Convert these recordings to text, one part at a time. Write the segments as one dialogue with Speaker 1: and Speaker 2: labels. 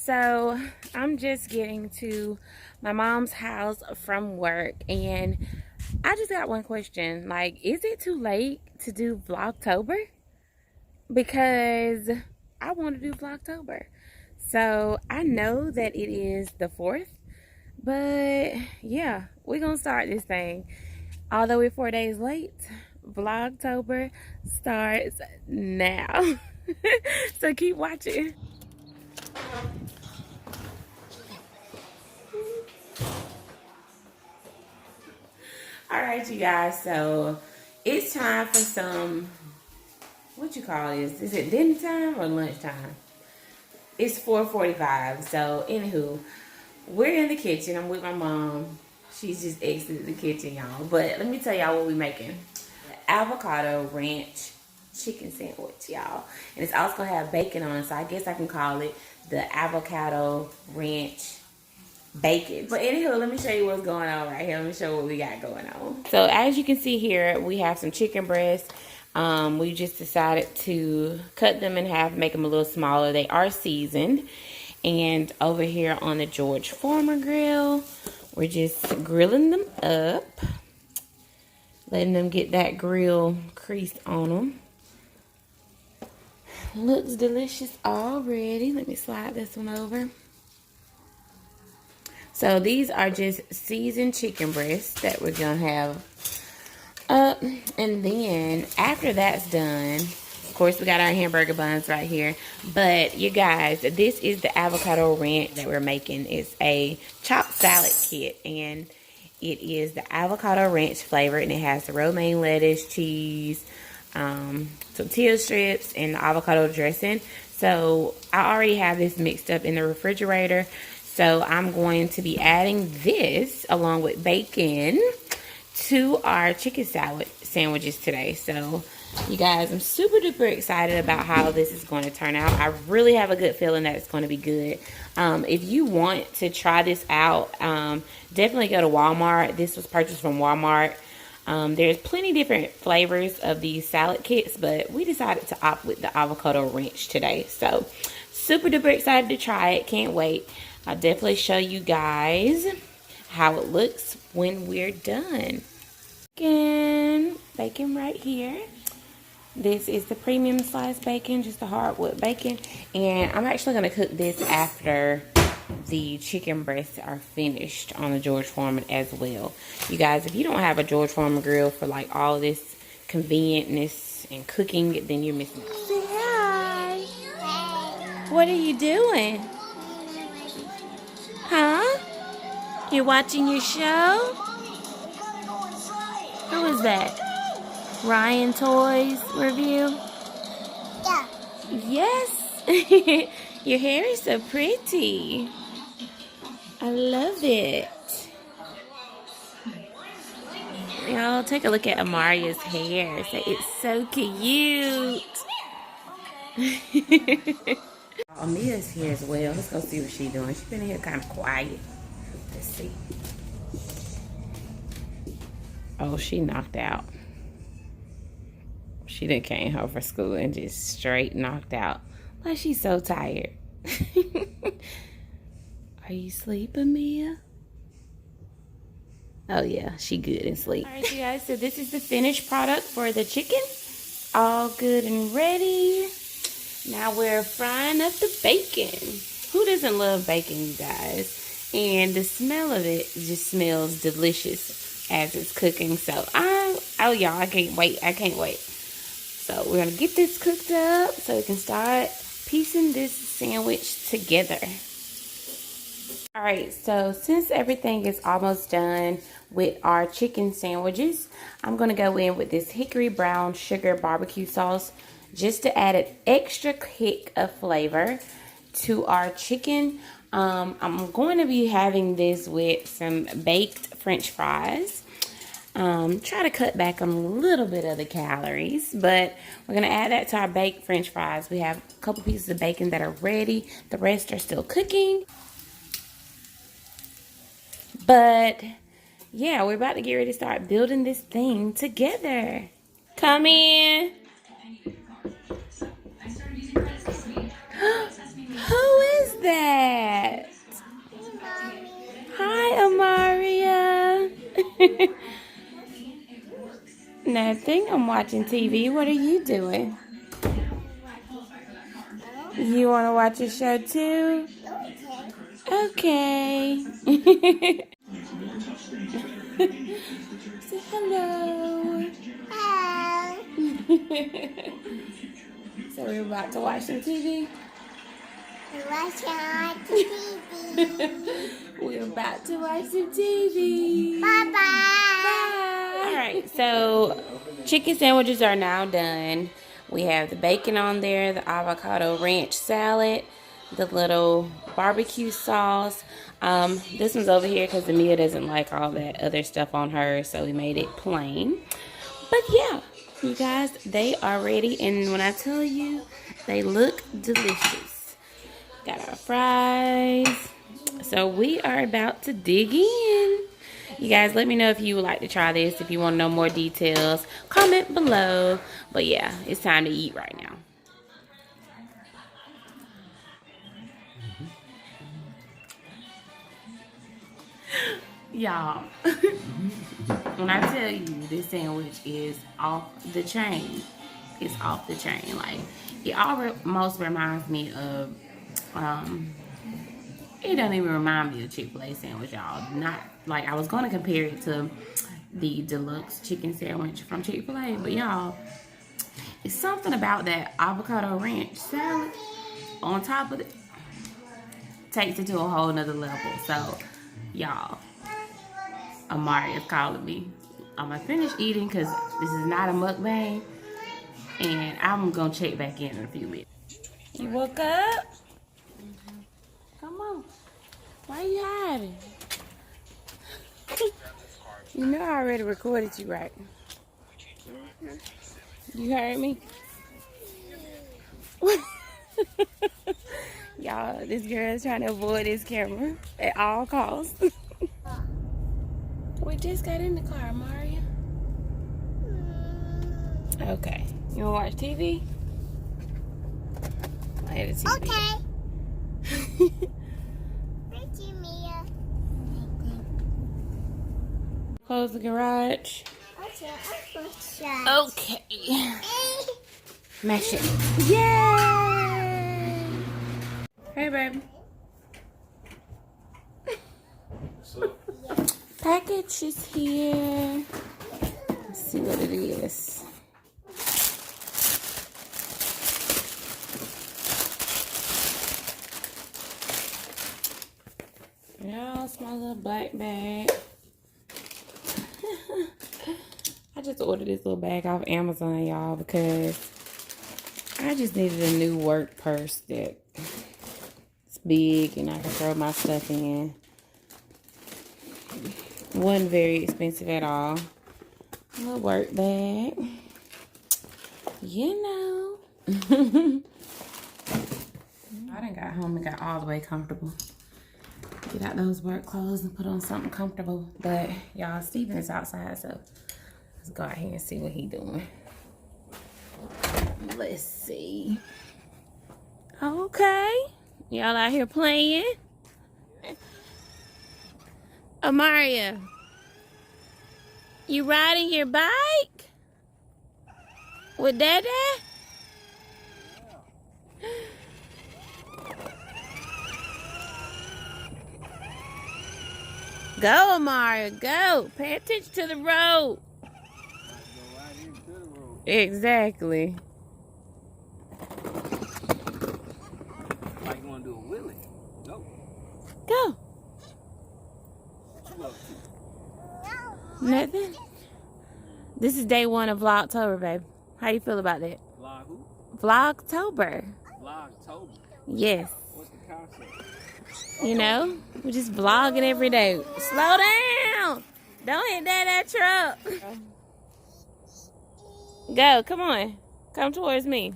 Speaker 1: So I'm just getting to my mom's house from work, and I just got one question. Like, is it too late to do Vlogtober? Because I want to do Vlogtober. So I know that it is the 4th, but yeah, we're gonna start this thing. Although we're 4 days late, Vlogtober starts now. So keep watching. Alright, you guys, so it's time for some, what you call this? Is it dinner time or lunchtime? It's 4:45. So anywho, we're in the kitchen. I'm with my mom. She's just exited the kitchen, y'all. But let me tell y'all what we're making. Avocado ranch chicken sandwich, y'all. And it's also gonna have bacon on it, so I guess I can call it the avocado ranch bacon. But anywho, let me show you what's going on right here. Let me show you what we got going on. So as you can see here, we have some chicken breasts. We just decided to cut them in half, make them a little smaller. They are seasoned. And over here on the George Foreman grill, we're just grilling them up, letting them get that grill crease on them. Looks delicious already. Let me slide this one over. So these are just seasoned chicken breasts that we're gonna have up. And then after that's done, of course, we got our hamburger buns right here. But you guys, this is the avocado ranch that we're making. It's a chopped salad kit, and it is the avocado ranch flavor, and it has the romaine lettuce, cheese, tortilla strips, and the avocado dressing. So I already have this mixed up in the refrigerator. So I'm going to be adding this along with bacon to our chicken salad sandwiches today. So you guys, I'm super duper excited about how this is going to turn out. I really have a good feeling that it's going to be good. If you want to try this out, definitely go to Walmart. This was purchased from Walmart. There's plenty different flavors of these salad kits, but we decided to opt with the avocado ranch today. So super duper excited to try it. Can't wait. I'll definitely show you guys how it looks when we're done. Bacon right here. This is the premium sliced bacon, just the hardwood bacon. And I'm actually going to cook this after the chicken breasts are finished on the George Foreman as well. You guys, if you don't have a George Foreman grill for like all this convenientness and cooking, then you're missing out. Say hi. What are you doing? Huh? You're watching your show? Who is that? Ryan Toys review?
Speaker 2: Yeah.
Speaker 1: Yes. Your hair is so pretty. I love it. Y'all, take a look at Amaria's hair. It's so cute. Amia's here as well. Let's go see what she's doing. She's been here kind of quiet. Let's see. Oh, she knocked out. She done came home from school and just straight knocked out. Like she's so tired. Are you sleeping, Mia? Oh yeah, she good and sleep. Alright you guys, so this is the finished product for the chicken. All good and ready. Now we're frying up the bacon. Who doesn't love bacon, you guys? And the smell of it just smells delicious as it's cooking. So oh y'all, I can't wait. I can't wait. So we're gonna get this cooked up so we can start piecing this sandwich together. Alright, so since everything is almost done with our chicken sandwiches, I'm going to go in with this hickory brown sugar barbecue sauce just to add an extra kick of flavor to our chicken. I'm going to be having this with some baked French fries. Try to cut back on a little bit of the calories, but we're going to add that to our baked French fries. We have a couple pieces of bacon that are ready. The rest are still cooking. But yeah, we're about to get ready to start building this thing together. Come in. Who is that? Nothing. I'm watching TV. What are you doing? You want to watch a show too? Okay. Say hello. Hello. So we're about to watch some TV. We're about to watch some TV. Bye-bye. Bye. All right, so chicken sandwiches are now done. We have the bacon on there, the avocado ranch salad, the little barbecue sauce. This one's over here because Amia doesn't like all that other stuff on hers, so we made it plain. But yeah, you guys, they are ready, and when I tell you, they look delicious. Got our fries. So we are about to dig in. You guys, let me know if you would like to try this. If you want to know more details, comment below. But yeah, it's time to eat right now. Y'all, when I tell you this sandwich is off the chain, it's off the chain. Like, it almost reminds me of, it doesn't even remind me of Chick-fil-A sandwich, y'all. Not, like, I was going to compare it to the deluxe chicken sandwich from Chick-fil-A, but y'all, it's something about that avocado ranch salad on top of it. Takes it to a whole nother level. So, y'all, Amari is calling me. I'm gonna finish eating because this is not a mukbang, and I'm gonna check back in a few minutes. You woke up? Come on. Why are you hiding? You know I already recorded you, right? You heard me? Y'all, this girl is trying to avoid this camera at all costs. We just got in the car, Maria. Okay. You wanna watch TV? I had a TV. Okay. Thank you, Mia. Close the garage. Okay. Mash it. Yay! Hey, baby. What's up? Package is here. Let's see what it is. Yeah, it's my little black bag. I just ordered this little bag off Amazon, y'all, because I just needed a new work purse that's big and I can throw my stuff in. Wasn't very expensive at all. A little work bag. You know. I done got home and got all the way comfortable. Get out those work clothes and put on something comfortable. But y'all, Steven is outside, so let's go out here and see what he doing. Let's see. Okay. Y'all out here playing. Amaria, you riding your bike? With Dada? Go, Amaria, go. Pay attention to the road. Exactly.
Speaker 2: Like you want to do a wheelie? No.
Speaker 1: Go.
Speaker 2: What you up to?
Speaker 1: Nothing. This is day 1 of Vlogtober, babe. How you feel about that?
Speaker 2: Vlog who?
Speaker 1: Vlogtober.
Speaker 2: Vlogtober?
Speaker 1: Yes.
Speaker 2: What's the concept?
Speaker 1: You know, we're just vlogging every day. Slow down. Don't hit that truck. Go, come on. Come towards me.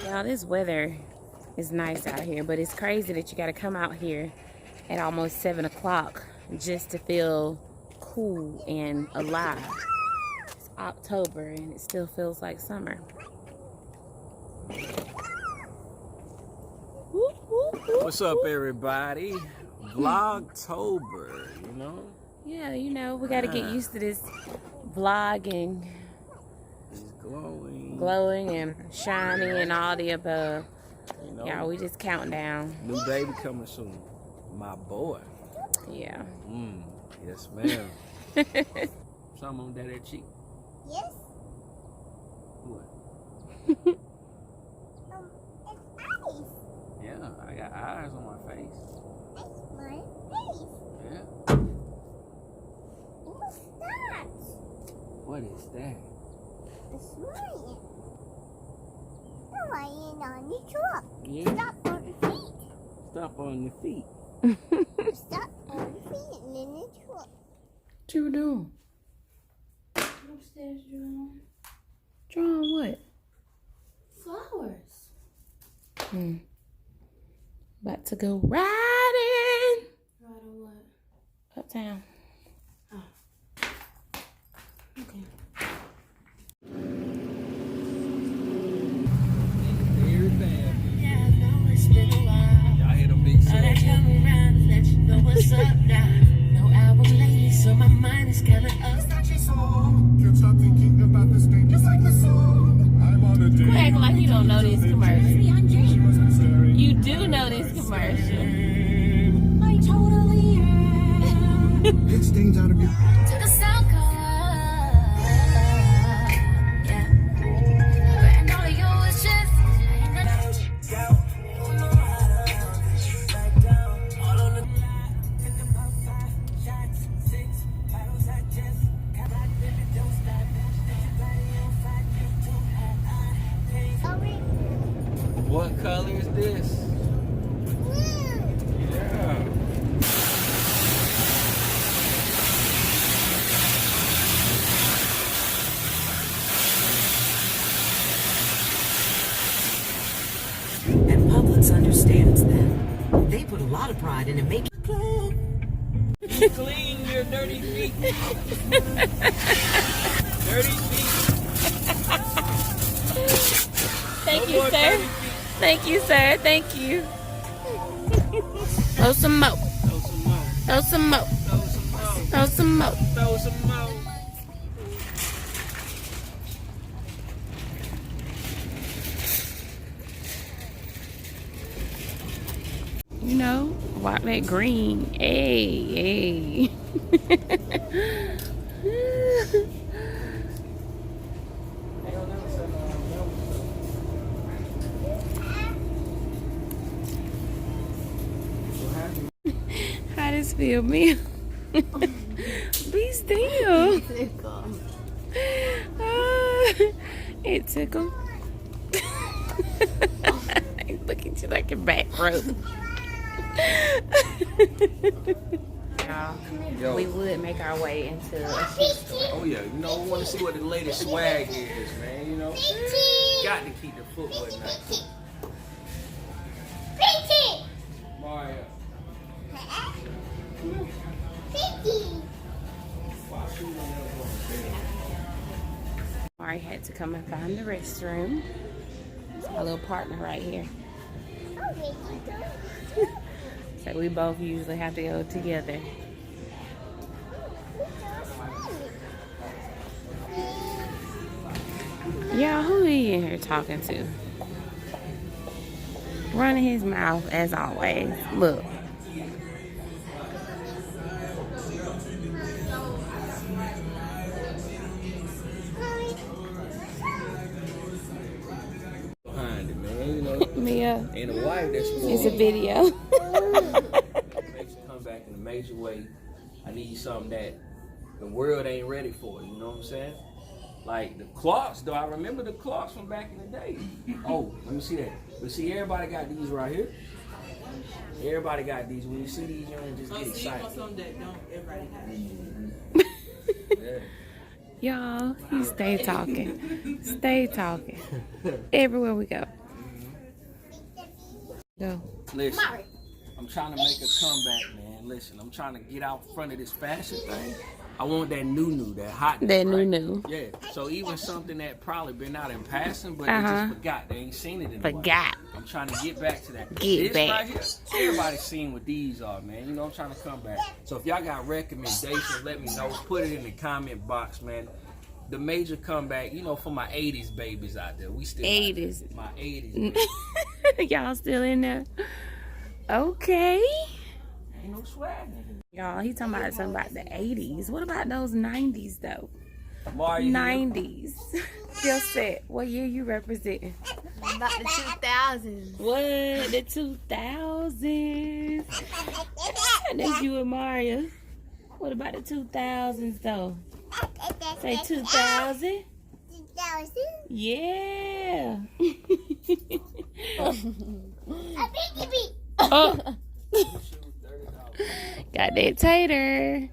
Speaker 1: Y'all, this weather is nice out here, but it's crazy that you got to come out here at almost 7 o'clock just to feel cool and alive. It's October and it still feels like summer.
Speaker 2: What's up, everybody? Vlogtober, you know?
Speaker 1: Yeah, you know, we got to get used to this vlogging.
Speaker 2: It's glowing.
Speaker 1: Glowing and shiny and all the above.
Speaker 2: You know,
Speaker 1: Y'all, we just counting down.
Speaker 2: new baby coming soon. My boy.
Speaker 1: Yeah.
Speaker 2: Yes, ma'am. Something on that cheek.
Speaker 3: Yes.
Speaker 2: What?
Speaker 3: It's eyes.
Speaker 2: Yeah, I got eyes on my face.
Speaker 3: That's my face.
Speaker 2: Yeah.
Speaker 3: What's that?
Speaker 2: What is that?
Speaker 3: It's mine. I'm lying on the truck.
Speaker 2: Yeah.
Speaker 3: Stop on the feet.
Speaker 2: Stop on your feet.
Speaker 3: Stop on the feet and in the truck.
Speaker 1: What you doing?
Speaker 3: Upstairs drawing
Speaker 1: Drawing what?
Speaker 3: flowers.
Speaker 1: About to go riding.
Speaker 3: Right on what?
Speaker 1: Uptown.
Speaker 3: Okay.
Speaker 2: Very bad.
Speaker 4: Yeah, I know it's been a while.
Speaker 2: Y'all hear them big
Speaker 4: Thought I'd
Speaker 2: songs?
Speaker 4: come around and let you know what's up now. No album lately, so my mind is kinda up.
Speaker 5: Can't stop thinking about the strangers like the song. I'm on a
Speaker 1: You
Speaker 5: day.
Speaker 1: act like you don't know this commercial.
Speaker 5: She must be staring.
Speaker 1: You do know this commercial.
Speaker 4: I totally am.
Speaker 5: Get stains out of your.
Speaker 4: To the sound card. Yeah. And all of your wishes.
Speaker 2: What color is this? Yeah.
Speaker 6: And Publix understands that. They put a lot of pride into making
Speaker 2: Clean your dirty feet. Dirty feet.
Speaker 1: Thank
Speaker 2: No
Speaker 1: you,
Speaker 2: more
Speaker 1: sir.
Speaker 2: dirty feet.
Speaker 1: Thank you, sir. Thank you. Throw some more.
Speaker 2: Throw some more.
Speaker 1: Throw some more.
Speaker 2: Throw some more.
Speaker 1: Throw some more.
Speaker 2: Throw some more.
Speaker 1: You know, walk that green. Hey, hey. How does it feel, Mia? Be still. It tickled. Look at you like your back broke.
Speaker 2: Yo.
Speaker 1: We would make our way into a shoe store.
Speaker 2: Oh yeah, you know, we want to see what the latest swag is, man. You know, got to keep the footwear nice. Mario.
Speaker 1: Mari had to come and find the restroom. It's my little partner right here. So we both usually have to go together. Y'all, who he in here talking to? Running his mouth as always. Look.
Speaker 2: Behind it, man. You know,
Speaker 1: Mia,
Speaker 2: and a wife that's
Speaker 1: it's a video.
Speaker 2: makes you come back in a major way. I need something that the world ain't ready for. You know what I'm saying? Like the clocks, though. I remember the clocks from back in the day. Oh, let me see that. But see, everybody got these right here. Everybody got these. When you see these, you don't just get excited. Yeah.
Speaker 1: Y'all, you stay talking. Stay talking. Everywhere we go. Go.
Speaker 2: Listen, I'm trying to make a comeback, man. Listen, I'm trying to get out front of this fashion thing. I want that new, that hot.
Speaker 1: That
Speaker 2: right?
Speaker 1: new.
Speaker 2: Yeah. So even something that probably been out in passing, but they just forgot. They ain't seen it in a while.
Speaker 1: Forgot.
Speaker 2: I'm trying to get back to that.
Speaker 1: Get
Speaker 2: this
Speaker 1: back.
Speaker 2: right here, everybody's seen what these are, man. You know, I'm trying to come back. So if y'all got recommendations, let me know. Put it in the comment box, man. The major comeback, you know, for my 80s babies out there. We still
Speaker 1: 80s.
Speaker 2: My 80s babies.
Speaker 1: Y'all still in there? Okay.
Speaker 2: Ain't no swag.
Speaker 1: Y'all, he talking about something about the 80s. What about those 90s though?
Speaker 2: Mario,
Speaker 1: 90s. Still set. What year you representing?
Speaker 3: About the 2000s.
Speaker 1: What? The 2000s. That's you and Mario. What about the 2000s though? Say 2000.
Speaker 3: 2000?
Speaker 1: Yeah.
Speaker 3: A
Speaker 1: Oh. Got that tater.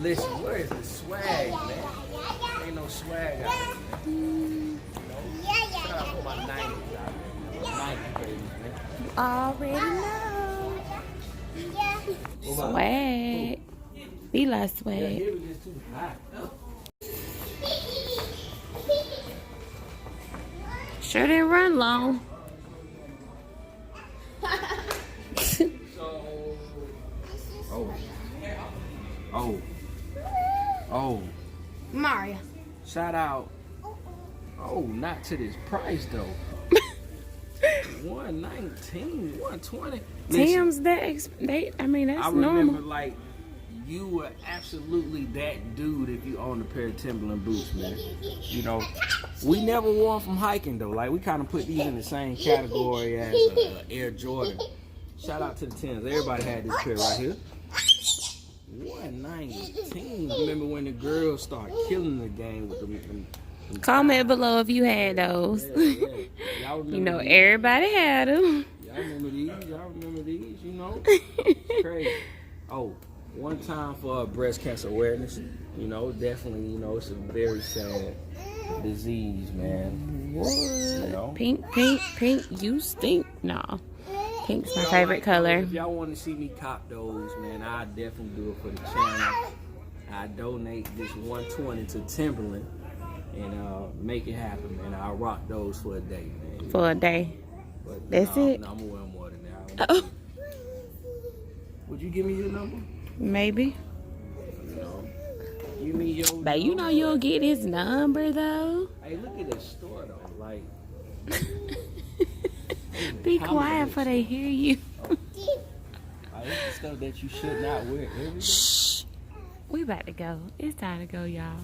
Speaker 2: listen, where is the swag, man? Ain't no swag out there, man. Shout out to my 90s out there, man. 90s babies, man.
Speaker 1: Already know. Swag. Be like
Speaker 2: Yeah,
Speaker 1: swag.
Speaker 2: here we just too hot.
Speaker 1: Sure didn't run long.
Speaker 2: Oh.
Speaker 3: Mario.
Speaker 2: Shout out. Oh, not to this price though. 119, 120.
Speaker 1: Tim's that I mean that's
Speaker 2: I remember
Speaker 1: normal.
Speaker 2: like you were absolutely that dude if you owned a pair of Timberland boots, man. You know, we never wore them from hiking though. Like we kind of put these in the same category as Air Jordan. Shout out to the Timbs. Everybody had this pair right here. 119. Remember when the girls started killing the game with them?
Speaker 1: Comment below if you had those.
Speaker 2: Yeah. Y'all remember
Speaker 1: You know
Speaker 2: these?
Speaker 1: everybody had them.
Speaker 2: Y'all remember these? Y'all remember these? You know, it's crazy. Oh, one time for breast cancer awareness. You know, definitely. You know, it's a very sad disease, man.
Speaker 1: What?
Speaker 2: You know?
Speaker 1: Pink. You stink. Nah. Pink's my
Speaker 2: Y'all
Speaker 1: favorite
Speaker 2: like
Speaker 1: color.
Speaker 2: those? If y'all want to see me cop those, man, I definitely do it for the channel. I donate this 120 to Timberland and make it happen, man. I'll rock those for a day, man.
Speaker 1: For a day.
Speaker 2: But,
Speaker 1: That's it?
Speaker 2: No, I'm gonna wear more than that.
Speaker 1: Oh,
Speaker 2: Would you give me your number?
Speaker 1: maybe.
Speaker 2: No. Give me your
Speaker 1: But you know you'll get his number though.
Speaker 2: Hey, look at this store though. Like,
Speaker 1: Be
Speaker 2: how
Speaker 1: quiet
Speaker 2: much?
Speaker 1: before they hear you.
Speaker 2: Like, it's the stuff that you should not wear every day.
Speaker 1: Shh. We about to go. It's time to go, y'all.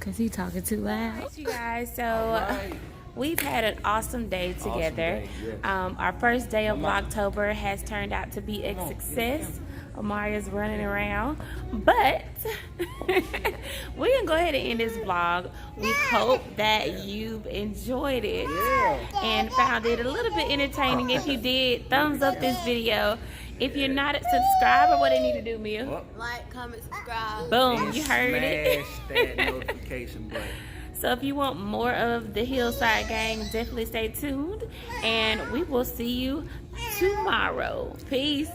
Speaker 1: Cause he talking too loud. You guys, so
Speaker 2: Right.
Speaker 1: we've had an awesome day together.
Speaker 2: day, yeah.
Speaker 1: Our first day of VLOGTOBER has turned out to be a success. Amaria's running around, but we're gonna go ahead and end this vlog. We hope that you've enjoyed it and found it a little bit entertaining. If you did, thumbs up this video. If you're not a subscriber, what do you need to do, Mia?
Speaker 3: Like, comment, subscribe.
Speaker 1: Boom, you heard it.
Speaker 2: Smash that notification button.
Speaker 1: So if you want more of the Hillside Gang, definitely stay tuned. And we will see you tomorrow. Peace.